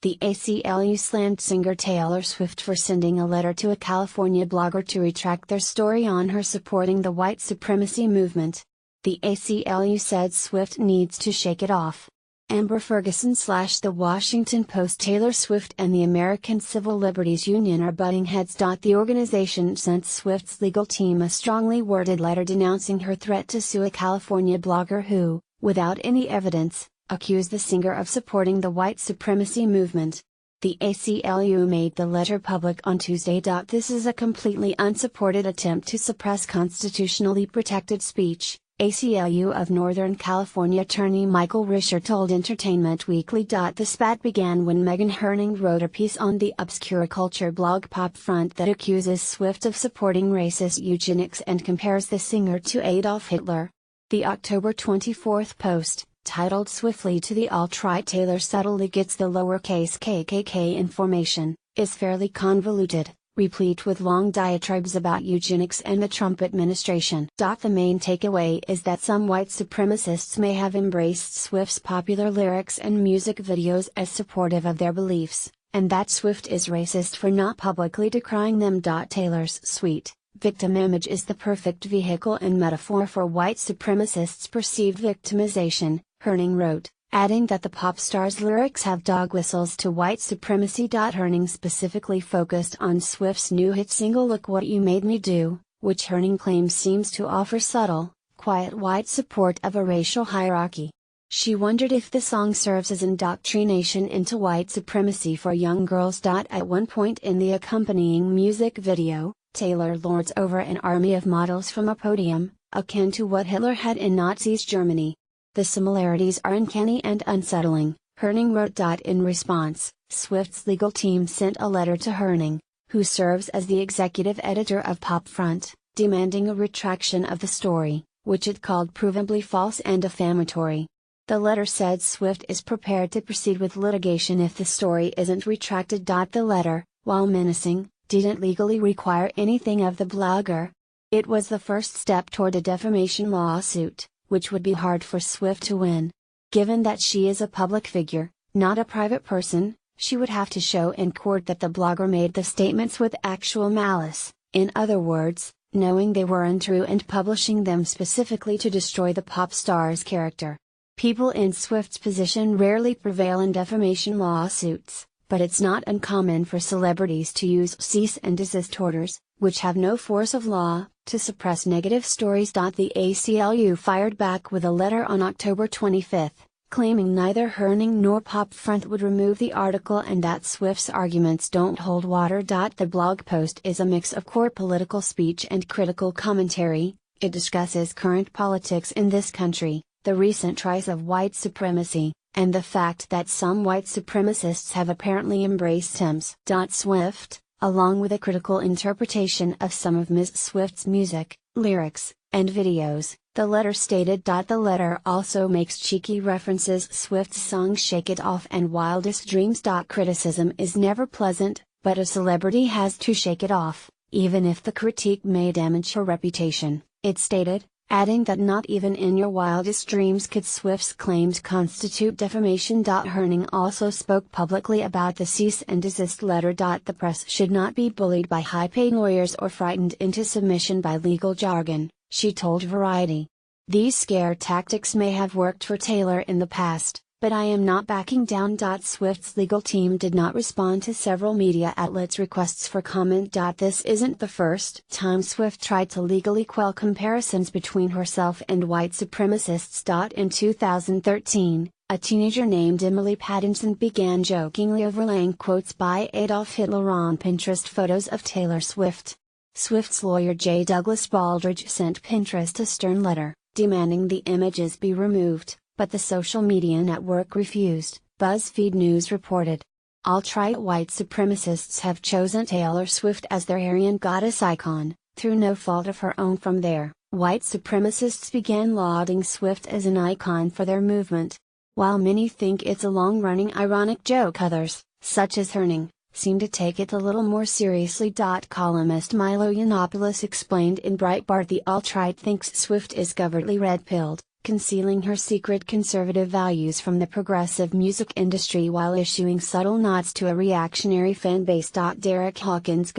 The ACLU slammed singer Taylor Swift for sending a letter to a California blogger to retract their story on her supporting the white supremacy movement. The ACLU said Swift needs to shake it off. Amber Ferguson / The Washington Post. Taylor Swift and the American Civil Liberties Union are butting heads. The organization sent Swift's legal team a strongly worded letter denouncing her threat to sue a California blogger who, without any evidence, accused the singer of supporting the white supremacy movement. The ACLU made the letter public on Tuesday. This is a completely unsupported attempt to suppress constitutionally protected speech, ACLU of Northern California attorney Michael Risher told Entertainment Weekly. The spat began when Megan Herning wrote a piece on the obscure culture blog Pop Front that accuses Swift of supporting racist eugenics and compares the singer to Adolf Hitler. The October 24 post, titled Swiftly to the Alt-Right Taylor Subtly Gets the Lowercase KKK Information, is fairly convoluted, replete with long diatribes about eugenics and the Trump administration. The main takeaway is that some white supremacists may have embraced Swift's popular lyrics and music videos as supportive of their beliefs, and that Swift is racist for not publicly decrying them. Taylor's sweet, victim image is the perfect vehicle and metaphor for white supremacists' perceived victimization, Herning wrote, adding that the pop star's lyrics have dog whistles to white supremacy. Herning specifically focused on Swift's new hit single Look What You Made Me Do, which Herning claims seems to offer subtle, quiet white support of a racial hierarchy. She wondered if the song serves as indoctrination into white supremacy for young girls. At one point in the accompanying music video, Taylor lords over an army of models from a podium, akin to what Hitler had in Nazis Germany. The similarities are uncanny and unsettling, Herning wrote. In response, Swift's legal team sent a letter to Herning, who serves as the executive editor of Pop Front, demanding a retraction of the story, which it called provably false and defamatory. The letter said Swift is prepared to proceed with litigation if the story isn't retracted. The letter, while menacing, didn't legally require anything of the blogger. It was the first step toward a defamation lawsuit, which would be hard for Swift to win. Given that she is a public figure, not a private person, she would have to show in court that the blogger made the statements with actual malice, in other words, knowing they were untrue and publishing them specifically to destroy the pop star's character. People in Swift's position rarely prevail in defamation lawsuits, but it's not uncommon for celebrities to use cease and desist orders, which have no force of law, to suppress negative stories. The ACLU fired back with a letter on October 25, claiming neither Herning nor Pop Front would remove the article and that Swift's arguments don't hold water. The blog post is a mix of core political speech and critical commentary. It discusses current politics in this country, the recent rise of white supremacy, and the fact that some white supremacists have apparently embraced him. Swift, along with a critical interpretation of some of Ms. Swift's music, lyrics, and videos, the letter stated. The letter also makes cheeky references Swift's song Shake It Off and Wildest Dreams. Criticism is never pleasant, but a celebrity has to shake it off, even if the critique may damage her reputation, it stated, adding that not even in your wildest dreams could Swift's claims constitute defamation. Herning also spoke publicly about the cease and desist letter. The press should not be bullied by high-paid lawyers or frightened into submission by legal jargon, she told Variety. These scare tactics may have worked for Taylor in the past, but I am not backing down. Swift's legal team did not respond to several media outlets' requests for comment. This isn't the first time Swift tried to legally quell comparisons between herself and white supremacists. In 2013, a teenager named Emily Pattinson began jokingly overlaying quotes by Adolf Hitler on Pinterest photos of Taylor Swift. Swift's lawyer J. Douglas Baldridge sent Pinterest a stern letter, demanding the images be removed, but the social media network refused, BuzzFeed News reported. Alt-right white supremacists have chosen Taylor Swift as their Aryan goddess icon, through no fault of her own. From there, white supremacists began lauding Swift as an icon for their movement. While many think it's a long-running ironic joke, others, such as Herning, seem to take it a little more seriously. Columnist Milo Yiannopoulos explained in Breitbart the alt-right thinks Swift is covertly red-pilled, concealing her secret conservative values from the progressive music industry while issuing subtle nods to a reactionary fanbase. Derek Hawkins.